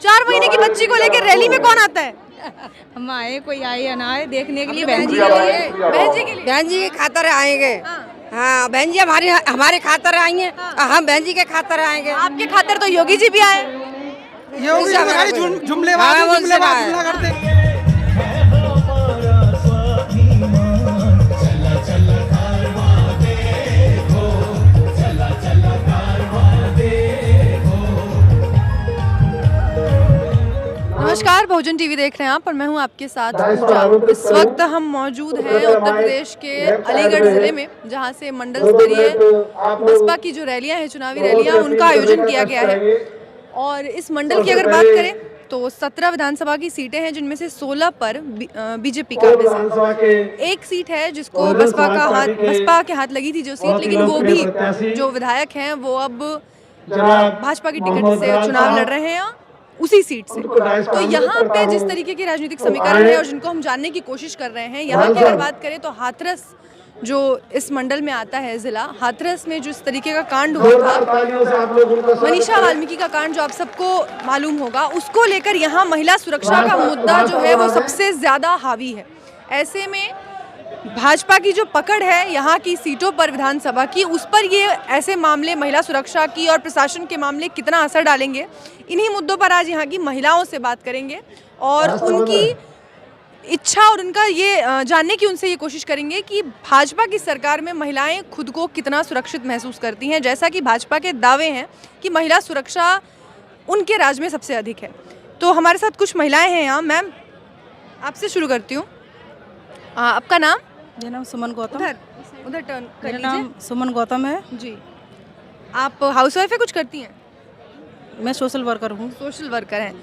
4 महीने की बच्ची को लेकर रैली में कौन आता है? हम आए, कोई आए या ना आए, देखने के लिए बहन बहन जी जी के के लिए, लिए। बहन जी के लिए। बहन जी के खातर आएंगे। हाँ। हाँ, बहन जी हमारे खातर आएंगे। हम बहन जी के खातर आएंगे। आपके खातिर तो योगी जी भी आए। योगी जी खाली जुमलेबाज करते हैं। नमस्कार, बहुजन टीवी देख रहे हैं आप और मैं हूं आपके साथ पूजा। इस वक्त हम मौजूद हैं उत्तर प्रदेश के अलीगढ़ ज़िले में, जहां से मंडल स्तरीय बसपा की जो रैलियां हैं, चुनावी रैलियां, उनका आयोजन किया गया है। और इस मंडल की अगर बात करें तो 17 विधानसभा की सीटें हैं, जिनमें से 16 पर बीजेपी काबिज है। एक सीट है जिसको बसपा के हाथ लगी थी जो सीट, लेकिन वो भी जो विधायक हैं वो अब भाजपा की टिकट से चुनाव लड़ रहे हैं उसी सीट से। तो यहाँ पे जिस तरीके के राजनीतिक समीकरण है और जिनको हम जानने की कोशिश कर रहे हैं, यहाँ की अगर बात करें तो हाथरस जो इस मंडल में आता है जिला, हाथरस में जो इस तरीके का कांड हुआ था, मनीषा वाल्मीकि का कांड जो आप सबको मालूम होगा, उसको लेकर यहाँ महिला सुरक्षा का मुद्दा जो है वो सबसे ज्यादा हावी है। ऐसे में भाजपा की जो पकड़ है यहाँ की सीटों पर विधानसभा की, उस पर ये ऐसे मामले महिला सुरक्षा की और प्रशासन के मामले कितना असर डालेंगे, इन्हीं मुद्दों पर आज यहाँ की महिलाओं से बात करेंगे और उनकी इच्छा और उनका ये जानने की उनसे ये कोशिश करेंगे कि भाजपा की सरकार में महिलाएं खुद को कितना सुरक्षित महसूस करती हैं। जैसा कि भाजपा के दावे हैं कि महिला सुरक्षा उनके राज में सबसे अधिक है। तो हमारे साथ कुछ महिलाएं हैं यहाँ। मैम, आपसे शुरू करती हूँ। आपका नाम? मेरा नाम सुमन गौतम। उधर टर्न कर मेरा लीजिए। नाम सुमन गौतम है जी। आप हाउसवाइफ है, कुछ करती हैं? मैं सोशल वर्कर हूँ। सोशल वर्कर हैं।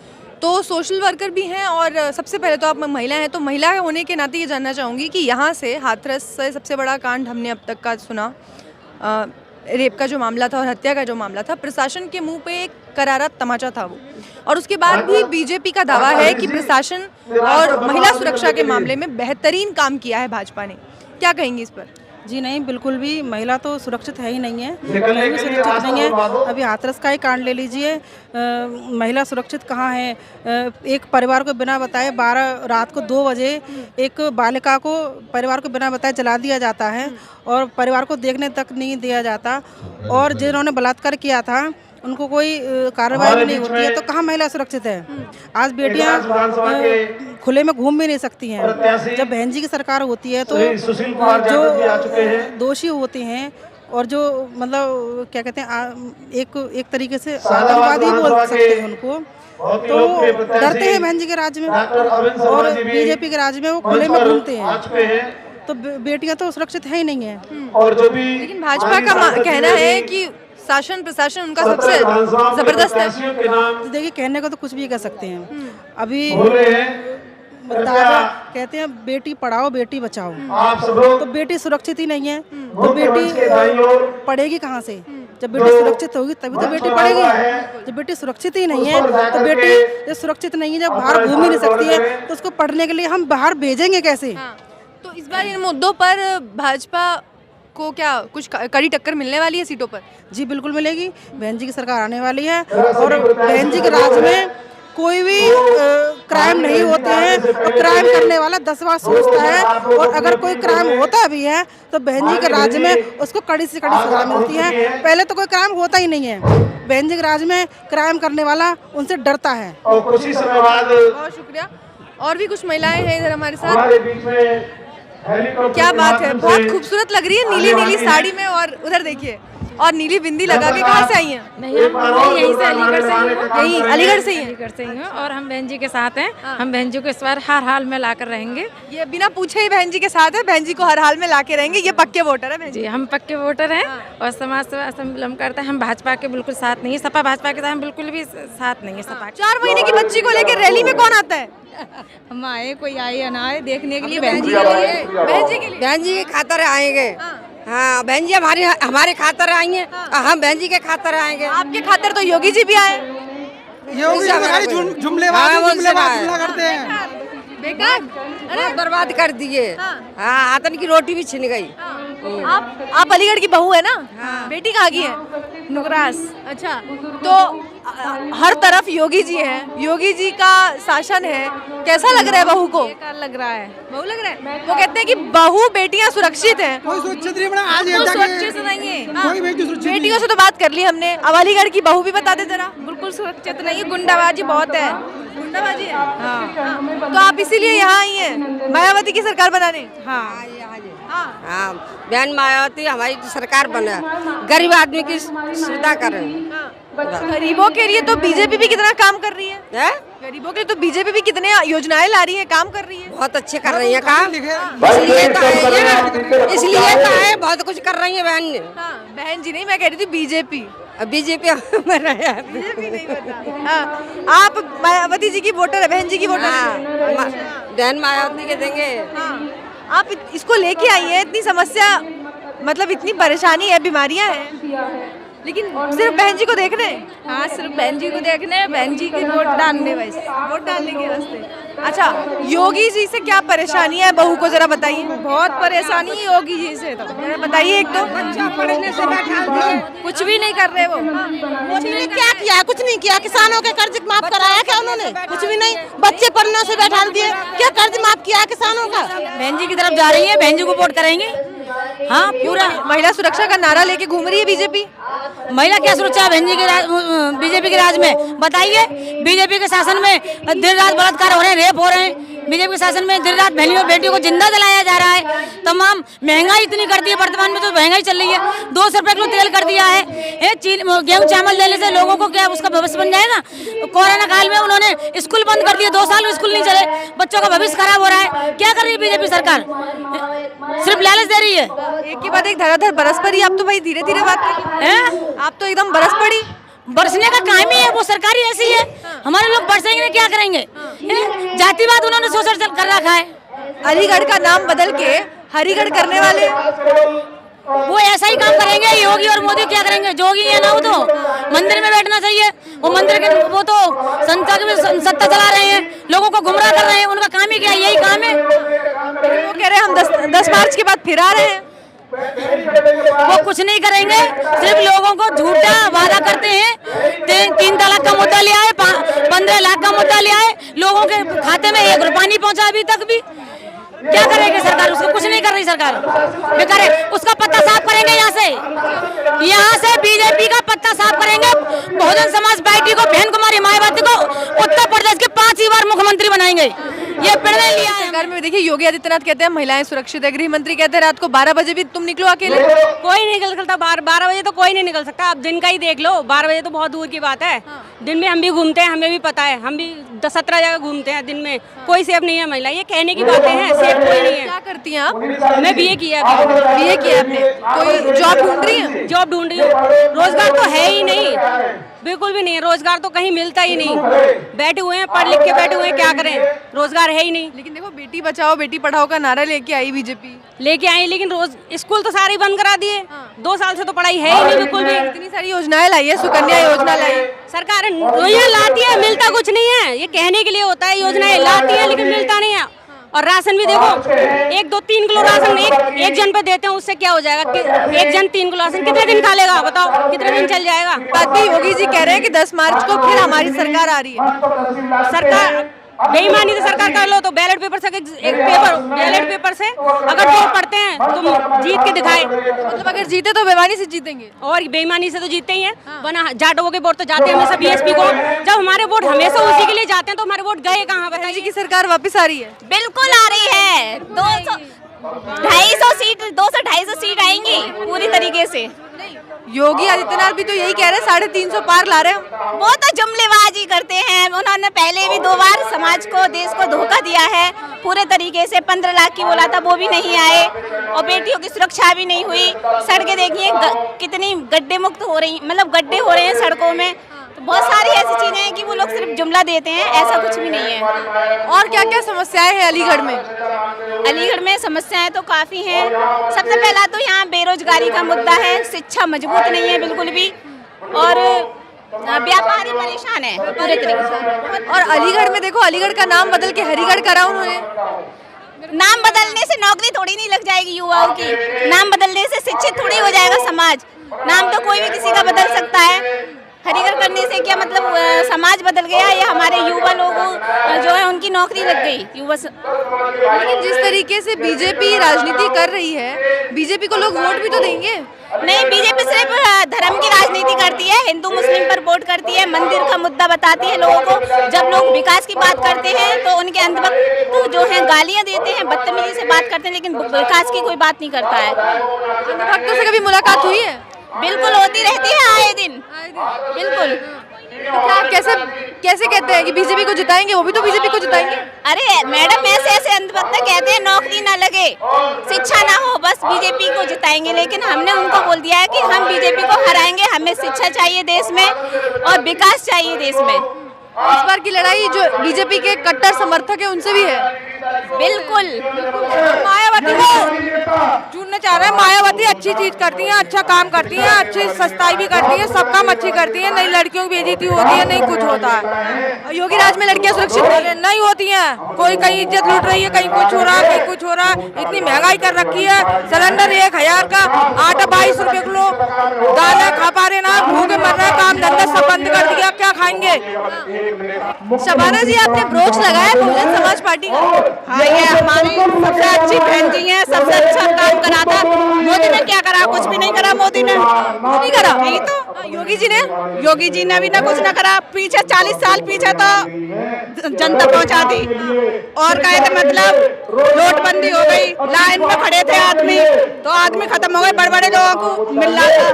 तो सोशल वर्कर भी हैं और सबसे पहले तो आप महिला हैं, तो महिला होने के नाते ये जानना चाहूँगी कि यहाँ से हाथरस से सबसे बड़ा कांड हमने अब तक का सुना, रेप का जो मामला था और हत्या का जो मामला था, प्रशासन के मुंह पे एक करारा तमाचा था वो, और उसके बाद भी बीजेपी का दावा है कि प्रशासन और महिला सुरक्षा के मामले में बेहतरीन काम किया है भाजपा ने। क्या कहेंगी इस पर? जी नहीं, बिल्कुल भी महिला तो सुरक्षित है ही नहीं है, कहीं भी सुरक्षित नहीं है। अभी हाथरस का ही कांड ले लीजिए, महिला सुरक्षित कहाँ है। एक परिवार को बिना बताए 12 रात को 2 बजे एक बालिका को परिवार को बिना बताए जला दिया जाता है और परिवार को देखने तक नहीं दिया जाता, और जिन्होंने बलात्कार किया था उनको कोई कार्रवाई भी नहीं होती है। तो कहाँ महिला सुरक्षित है? आज बेटियां खुले में घूम भी नहीं सकती हैं। जब बहन जी की सरकार होती है तो जो दोषी होते हैं और जो मतलब क्या कहते हैं, एक तरीके से आतंकवादी बोल सकते हैं उनको, तो डरते हैं बहन जी के राज्य में, और बीजेपी के राज्य में वो खुले में घूमते हैं। तो बेटियां तो सुरक्षित है ही नहीं है। लेकिन भाजपा का कहना है कि शासन प्रशासन उनका सबसे जबरदस्त है। देखिए, कहने को तो कुछ भी कह सकते हैं। अभी दादा कहते हैं बेटी पढ़ाओ बेटी बचाओ, तो बेटी सुरक्षित ही नहीं है तो बेटी पढ़ेगी कहाँ से? जब बेटी सुरक्षित होगी तभी तो बेटी पढ़ेगी। जब बेटी सुरक्षित ही नहीं है तो बेटी जब सुरक्षित नहीं है, जब बाहर घूम ही नहीं सकती है, तो उसको पढ़ने के लिए हम बाहर भेजेंगे कैसे? तो इस बार इन मुद्दों पर भाजपा को क्या कुछ कड़ी टक्कर मिलने वाली है सीटों पर? जी बिल्कुल मिलेगी। बहन जी की सरकार आने वाली है और बहन जी के राज में कोई भी क्राइम नहीं होते हैं, और क्राइम करने वाला 10 बार सोचता है, और अगर कोई क्राइम होता भी है तो बहन जी के राज में उसको कड़ी से कड़ी सजा मिलती है। पहले तो कोई क्राइम होता ही नहीं है, बहन जी के राज में क्राइम करने वाला उनसे डरता है। और कुछ ही समय बाद बहुत शुक्रिया। और भी कुछ महिलाएं हैं इधर हमारे साथ। क्या बात है, बहुत खूबसूरत लग रही है नीली नीली साड़ी में, और उधर देखिए, और नीली बिंदी लगा के। कहाँ से आई हैं? नहीं, हम यहीं से अलीगढ़ से ही हूँ। यहीं अलीगढ़ से ही हैं? अलीगढ़ से ही हूँ, और हम बहन जी के साथ हैं। हम बहन जी को इस बार हर हाल में लाकर रहेंगे। ये बिना पूछे ही बहन जी के साथ है, बहन जी को हर हाल में लाके रहेंगे। ये पक्के वोटर है बहन जी? हम पक्के वोटर हैं और समाज सेवा संबलम करते हैं। हम भाजपा के बिल्कुल साथ नहीं है, सपा भाजपा के साथ हम बिल्कुल भी साथ नहीं है। सपा 4 महीने की बच्ची को लेकर रैली में कौन आता है? हम आए, कोई आए या ना आए, देखने के लिए बहन जी के लिए। बहन जी के लिए? बहन जी के खातर आएंगे। हाँ, बहन जी हमारे खातर आएंगे। हम बहन जी के खातर आएंगे। आपके खातिर तो योगी जी भी आए। योगी जी खाली जुमलेबाज करते हैं। बेकार, अरे बर्बाद कर दिए। हाँ, आतन की रोटी भी छिन गई। आप अलीगढ़ की बहू है ना? बेटी कहाँ की है? नुकरास। अच्छा, तो हर तरफ योगी जी हैं, योगी जी का शासन है, कैसा लग रहा है बहू को? लग रहा है, बहू लग रहा है। वो कहते हैं कि बहू बेटियां सुरक्षित हैं। कोई सुरक्षित नहीं बना आज ये सुरक्षित नहीं है। कोई बेटी सुरक्षित नहीं बेटियों से तो बात कर ली हमने, अब अलीगढ़ की बहू भी बता दे जरा। बिल्कुल सुरक्षित नहीं है, गुंडाबाजी बहुत है। गुंडाबाजी है। हाँ। तो आप इसीलिए यहाँ आई हैं मायावती की सरकार बनाने? हाँ, हाँ बहन मायावती हमारी सरकार बना, गरीब आदमी की सुविधा करे। गरीबों के लिए तो बीजेपी भी कितना काम कर रही है। हैं? गरीबों के लिए तो बीजेपी भी कितने योजनाएं ला रही है, काम कर रही है। बहुत अच्छे कर रही है काम, इसलिए तो है, इसलिए तो है, बहुत कुछ कर रही है बहन ने। हाँ, बहन जी नहीं, मैं कह रही थी बीजेपी। बीजेपी बीजेपी नहीं पता। हाँ, आप मायावती जी की वोटर है, बहन जी की वोटर है। बहन मायावती के देंगे। हाँ, आप इसको लेके आई है, इतनी समस्या, मतलब इतनी परेशानी है, बीमारियां हैं, लेकिन सिर्फ बहन जी को देख रहे हैं। हाँ, सिर्फ बहन जी को देखने, बहन जी की वोट डालने, बस वोट डालने के रास्ते। अच्छा, योगी जी से क्या परेशानी है बहू को जरा बताइए। बहुत परेशानी है योगी जी से, तो जरा बताइए एक तो। पढ़ने से बैठा कुछ भी नहीं कर रहे वो। कुछ नहीं क्या किया, कुछ नहीं किया। किसानों के कर्ज माफ कराया क्या उन्होंने? कुछ भी नहीं। बच्चे पढ़ने से बैठा दिए, क्या कर्ज माफ किया किसानों का? बहन जी की तरफ जा रही है, बहन जी को वोट करेंगे। हाँ, पूरा महिला सुरक्षा का नारा लेके घूम रही है बीजेपी। महिला क्या सुरक्षा बहन जी के बीजेपी के राज में? बताइए, बीजेपी के शासन में दिन रात बलात्कार हो रहे हैं, रेप हो रहे हैं। बीजेपी के शासन में दिन रात बहनियों बेटियों को जिंदा जलाया जा रहा है। तमाम महंगाई इतनी कर दी है, वर्तमान में तो महंगाई चल रही है। 200 रुपए किलो तेल कर दिया है। गेहूं चावल देने से लोगों को क्या उसका भविष्य बन जाएगा? कोरोना काल में उन्होंने स्कूल बंद कर दिए, 2 साल स्कूल नहीं चले, बच्चों का भविष्य खराब हो रहा है। क्या कर रही है बीजेपी सरकार? सिर्फ लालच दे रही है। एक के बाद एक धराधर बरस पड़ी। आप तो भाई धीरे धीरे बात करिए। आप तो एकदम बरस पड़ी। बरसने का काम ही है, वो सरकारी ऐसी है। हमारे लोग बरसेंगे नहीं, क्या करेंगे? जातिवाद उन्होंने शोषण कर रखा है। अलीगढ़ का नाम बदल के हरिगढ़ करने वाले वो ऐसा ही काम करेंगे। योगी और मोदी क्या करेंगे? जोगी है ना, वो तो मंदिर में बैठना चाहिए। वो मंदिर के वो तो संस्था की सत्ता चला रहे हैं, लोगों को गुमराह कर रहे हैं। उनका काम ही क्या है? यही काम है। वो कह रहे हैं हम 10 मार्च के बाद फिर आ रहे हैं। वो कुछ नहीं करेंगे, सिर्फ लोगों को झूठा वादा करते हैं। 3 तलाक का मुद्दा ले आए, 15 लाख का मुद्दा ले आए, लोगों के खाते में 1 रुपया नहीं पहुंचा अभी तक भी। क्या करेगी सरकार? उसको कुछ नहीं कर रही सरकार। बेकार है, उसका पत्ता साफ करेंगे यहाँ से बीजेपी का पत्ता साफ करेंगे। बहुजन समाज पार्टी को, बहन कुमारी मायावती को उत्तर प्रदेश के 5 बार मुख्यमंत्री बनाएंगे। ये निर्णय लिया है सरकार में। देखिए, योगी आदित्यनाथ कहते हैं महिलाएं सुरक्षित है, गृह मंत्री कहते हैं रात को 12 बजे भी तुम निकलो अकेले। कोई नहीं निकल सकता, 12 बजे तो कोई नहीं निकल सकता। आप दिन का ही देख लो, 12 बजे तो बहुत दूर की बात है। दिन में हम भी घूमते हैं, हमें भी पता है, हम भी 17 जगह घूमते हैं दिन में। कोई सेफ नहीं है महिला, ये कहने की बातें हैं, सेफ कोई नहीं है। क्या करती हैं आप? मैं बीए किया, बीए किया आपने? कोई जॉब ढूंढ रही है? जॉब ढूंढ रही हूँ। रोजगार तो है ही नहीं, बिल्कुल भी नहीं है। रोजगार तो कहीं मिलता ही नहीं। बैठे हुए हैं, पढ़ लिख के बैठे हुए हैं, क्या करें? रोजगार है ही नहीं। लेकिन देखो, बेटी बचाओ बेटी पढ़ाओ का नारा लेके आई बीजेपी। लेके आई, लेकिन रोज स्कूल तो सारे बंद करा दिए। 2 साल से तो पढ़ाई है ही नहीं बिल्कुल भी। इतनी सारी योजनाएं लाई है, सुकन्या योजना लाई। सरकार योजना लाती है, मिलता कुछ नहीं है। ये कहने के लिए होता है, योजनाएं लाती है लेकिन मिलता नहीं है। और राशन भी देखो, 1, 2, 3 किलो राशन एक जन पे देते हैं, उससे क्या हो जाएगा? एक जन 3 किलो राशन कितने दिन खा लेगा? बताओ, कितने दिन चल जाएगा? बात भी योगी जी कह रहे हैं कि 10 मार्च को फिर हमारी सरकार आ रही है। सरकार बेईमानी से सरकार कर लो तो बैलेट पेपर से बैलेट पेपर से अगर वोट पड़ते हैं तुम जीत के दिखाए। मतलब अगर जीते तो बेईमानी से जीतेंगे, और बेईमानी से तो जीतते ही हैं। वरना जाटों के वोट तो जाते हैं हमेशा बीएसपी को। जब हमारे वोट हमेशा उसी के लिए जाते हैं तो हमारे वोट गए कहाँ? बताइए की सरकार वापस आ रही है। बिल्कुल आ रही है। 200-250 सीट आएंगी पूरी तरीके से। योगी आदित्यनाथ भी तो यही कह रहे हैं, 350 पार ला रहे हैं। वो तो जुमलेबाजी करते हैं। उन्होंने पहले भी 2 बार समाज को, देश को धोखा दिया है पूरे तरीके से। 15 लाख की बोला था, वो भी नहीं आए, और बेटियों की सुरक्षा भी नहीं हुई। सड़कें देखिए कितनी गड्ढे मुक्त हो रही, मतलब गड्ढे हो रहे हैं सड़कों में। तो बहुत सारी ऐसी चीजें हैं कि वो लोग सिर्फ जुमला देते हैं, ऐसा कुछ भी नहीं है। और क्या क्या समस्याएं हैं अलीगढ़ में? अलीगढ़ में समस्याएं तो काफ़ी हैं। सबसे पहला तो यहाँ बेरोजगारी का मुद्दा है, शिक्षा मजबूत नहीं है बिल्कुल भी, और व्यापारी परेशान है पूरे तरीके से। और अलीगढ़ में देखो, अलीगढ़ का नाम बदल के हरिगढ़ करा उन्होंने। नाम बदलने से नौकरी थोड़ी नहीं लग जाएगी युवाओं की, नाम बदलने से शिक्षित थोड़ी हो जाएगा समाज। नाम तो कोई भी किसी का बदल सकता है। हरिघर करने से क्या मतलब समाज बदल गया या हमारे युवा लोगों जो है उनकी नौकरी लग गई युवा लेकिन जिस तरीके से बीजेपी राजनीति कर रही है, बीजेपी को लोग वोट भी तो देंगे। नहीं, बीजेपी सिर्फ धर्म की राजनीति करती है, हिंदू मुस्लिम पर वोट करती है, मंदिर का मुद्दा बताती है लोगों को। जब लोग विकास की बात करते हैं तो उनके अंधभक्त जो है गालियां देते हैं, बदतमीजी से बात करते हैं, लेकिन विकास की कोई बात नहीं करता है। अंधभक्तों से कभी मुलाकात हुई है? बिल्कुल होती रहती है, आए दिन बिल्कुल। तो क्या कैसे कहते हैं कि बीजेपी को जिताएंगे? वो भी तो बीजेपी को जिताएंगे। अरे मैडम, ऐसे अंधभक्त कहते हैं नौकरी ना लगे, शिक्षा ना हो, बस बीजेपी को जिताएंगे। लेकिन हमने उनको बोल दिया है कि हम बीजेपी को हराएंगे, हमें शिक्षा चाहिए देश में और विकास चाहिए देश में। इस बार की लड़ाई जो बीजेपी के कट्टर समर्थक है उनसे भी है। बिल्कुल। मायावती को चुनना चाह रहे हैं। मायावती अच्छी चीज करती हैं, अच्छा काम करती हैं, अच्छी सस्ताई भी करती हैं, सब काम अच्छी करती हैं। नहीं लड़कियों की बेइज्जती होती है, नहीं कुछ होता है। योगी राज में लड़कियां सुरक्षित नहीं होती हैं। कोई कहीं इज्जत लूट रही है, कहीं कुछ हो रहा है, कहीं कुछ हो रहा है। इतनी महंगाई कर रखी है, सिलेंडर 1000 का, आटा 22 रुपए किलो, दालें खा पा रहे ना, भूखे मर रहे, काम धंधा सब बंद कर दिया, क्या खाएंगे? शबाना जी, आपने ब्रोच लगाया बहुजन समाज पार्टी का। हाँ, ये हमारी सबसे अच्छी बहन जी है, सबसे अच्छा काम करा था। मोदी ने क्या करा? कुछ भी नहीं करा मोदी ने। नहीं करा? नहीं तो योगी जी ने भी ना कुछ ना करा। पीछे 40 साल पीछे तो जनता पहुंचा दी। और कहे थे मतलब नोटबंदी हो गई, लाइन में खड़े थे आदमी, तो आदमी खत्म हो गए। बड़े बड़े लोगों को मिल रहा था,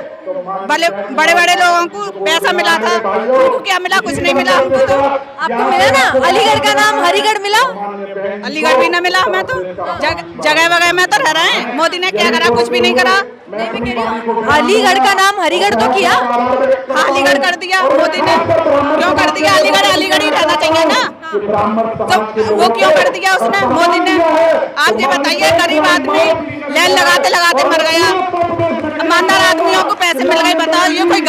बड़े बड़े लोगों को पैसा मिला था, उनको क्या मिला? कुछ नहीं मिला हमको। तो आपको मिला ना अलीगढ़ का नाम हरिगढ़ मिला? अलीगढ़ भी ना मिला हमें तो। जगह वगह में तो रह रहे हैं। मोदी ने क्या करा? कुछ भी नहीं करा। नहीं, मैं कह रही हूँ अलीगढ़ का नाम हरिगढ़ तो किया। हाँ, अलीगढ़ कर दिया मोदी ने। क्यों कर दिया? अलीगढ़ ही रहना चाहिए ना। तो वो क्यों कर दिया उसने, मोदी ने? आप ये बताइए, गरीब आदमी लाइन लगाते लगाते मर गया, ईमानदार आदमियों को पैसे मिल गए। बताओ, ये कोई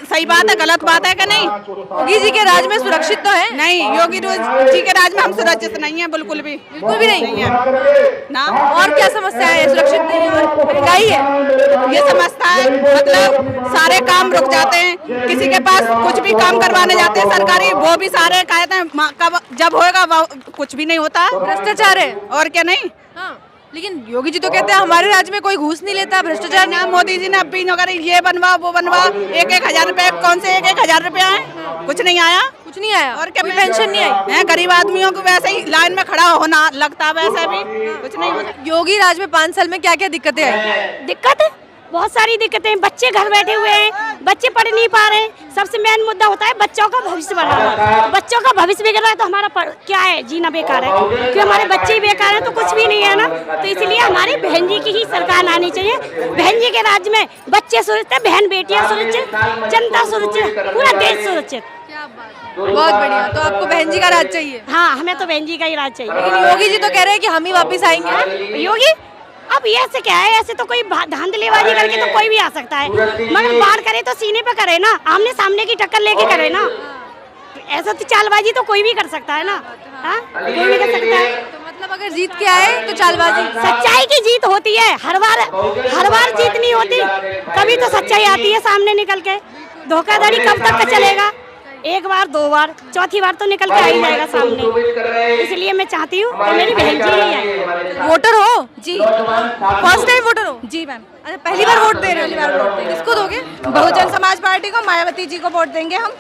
सही बात है? गलत बात है कि नहीं? योगी जी के राज में सुरक्षित तो है? नहीं, योगी जी के राज में हम सुरक्षित नहीं है, बिल्कुल भी नहीं है ना। और क्या समस्या है? सुरक्षित नहीं है और महंगाई है। ये समझता है मतलब सारे काम रुक जाते हैं। किसी के पास कुछ भी काम करवाने जाते हैं सरकारी, वो भी सारे कहते हैं कब जब होएगा, कुछ भी नहीं होता। भ्रष्टाचार है और क्या नहीं। हाँ, लेकिन योगी जी तो कहते हैं हमारे राज्य में कोई घूस नहीं लेता, भ्रष्टाचार ना। मोदी जी ने अब भी नौकरी ये बनवा वो बनवा, 1-1 रुपए। कौन से 1-1 रुपए आए? कुछ नहीं आया। कुछ नहीं आया। और क्या? पेंशन नहीं आई है? गरीब आदमियों को वैसे ही लाइन में खड़ा होना लगता, वैसे भी कुछ नहीं होता। योगी राज में 5 साल में क्या क्या दिक्कतें आई? दिक्कत बहुत सारी दिक्कतें। बच्चे घर बैठे हुए हैं, बच्चे पढ़ नहीं पा रहे। सबसे मेन मुद्दा होता है बच्चों का भविष्य बनाना। बच्चों का भविष्य बिगड़ रहा है तो हमारा क्या है? जीना बेकार है, क्योंकि हमारे बच्चे ही बेकार हैं तो कुछ भी नहीं है ना। तो इसलिए हमारी बहन जी की ही सरकार आनी चाहिए। बहन जी के राज्य में बच्चे सुरक्षित, बहन बेटियां सुरक्षित, जनता सुरक्षित, पूरा देश सुरक्षित। बहुत बढ़िया। तो आपको बहन जी का राज चाहिए? हाँ, हमें तो बहन जी का ही राज चाहिए। लेकिन योगी जी तो कह रहे हैं कि हम ही वापिस आएंगे। योगी अब ये ऐसे क्या है? ऐसे तो कोई धांधलीबाजी करके तो कोई भी आ सकता है, मगर बाढ़ करे तो सीने पे करे ना, आमने सामने की टक्कर लेके करे ना। ऐसा तो चालबाजी तो कोई भी कर सकता है ना। हाँ, कोई भी कर सकता है। तो मतलब अगर जीत के आए तो चालबाजी? सच्चाई की जीत होती है हर बार जीत नहीं होती। कभी तो सच्चाई आती है सामने निकल के। धोखाधड़ी कब तक का चलेगा? एक बार, 2 बार, चौथी बार तो निकल के आ ही जाएगा सामने। इसलिए मैं चाहती हूँ कि मेरी बहन जी ही आए। वोटर हो? जी, फर्स्ट टाइम वोटर हो? जी मैम। अच्छा, पहली बार वोट दे रहे हो? किसको दोगे? बहुजन समाज पार्टी को, मायावती जी को वोट देंगे हम।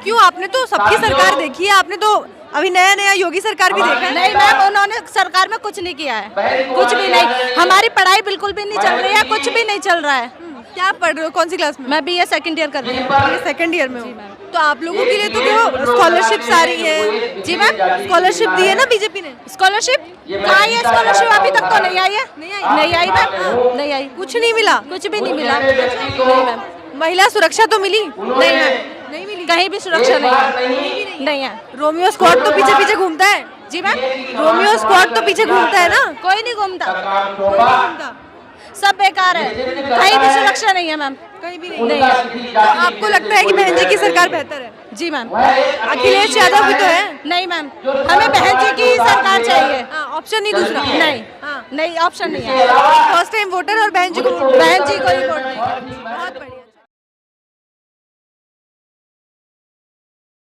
क्यों? आपने तो सबकी सरकार देखी है, आपने तो अभी नया योगी सरकार भी देखा है। नहीं मैम, उन्होंने सरकार में कुछ नहीं किया है, कुछ भी नहीं। हमारी पढ़ाई बिल्कुल भी नहीं चल रही है, कुछ भी नहीं चल रहा है। क्या पढ़ रहे हो? कौन सी क्लास में? मैं BA सेकंड ईयर कर रही हूँ। ये सेकंड ईयर में हूँ। तो आप लोगों के लिए तो क्यों स्कॉलरशिप्स आ रही है? जी मैम, स्कॉलरशिप दी है ना बीजेपी ने? स्कॉलरशिप कहाँ है? स्कॉलरशिप अभी तक तो नहीं आई है। नहीं आई मैम, नहीं आई। कुछ नहीं मिला? कुछ भी नहीं मिला। नहीं मैम। महिला सुरक्षा तो मिली? नहीं मैम, नहीं मिली। कहीं भी सुरक्षा नहीं है। रोमियो स्क्वाड तो पीछे पीछे घूमता है। जी मैम, रोमियो स्क्वाड तो पीछे घूमता है ना? कोई नहीं घूमता, कोई नहीं घूमता। सब बेकार है। कहीं भी सुरक्षा नहीं है मैम, कहीं भी नहीं है। तो आपको लगता है कि बहन जी की सरकार बेहतर है? जी मैम। अखिलेश यादव भी तो है? नहीं मैम, हमें बहन जी की सरकार चाहिए। ऑप्शन नहीं दूसरा? नहीं, नहीं ऑप्शन नहीं है। फर्स्ट टाइम वोटर और बहन जी को ही वोट देंगे।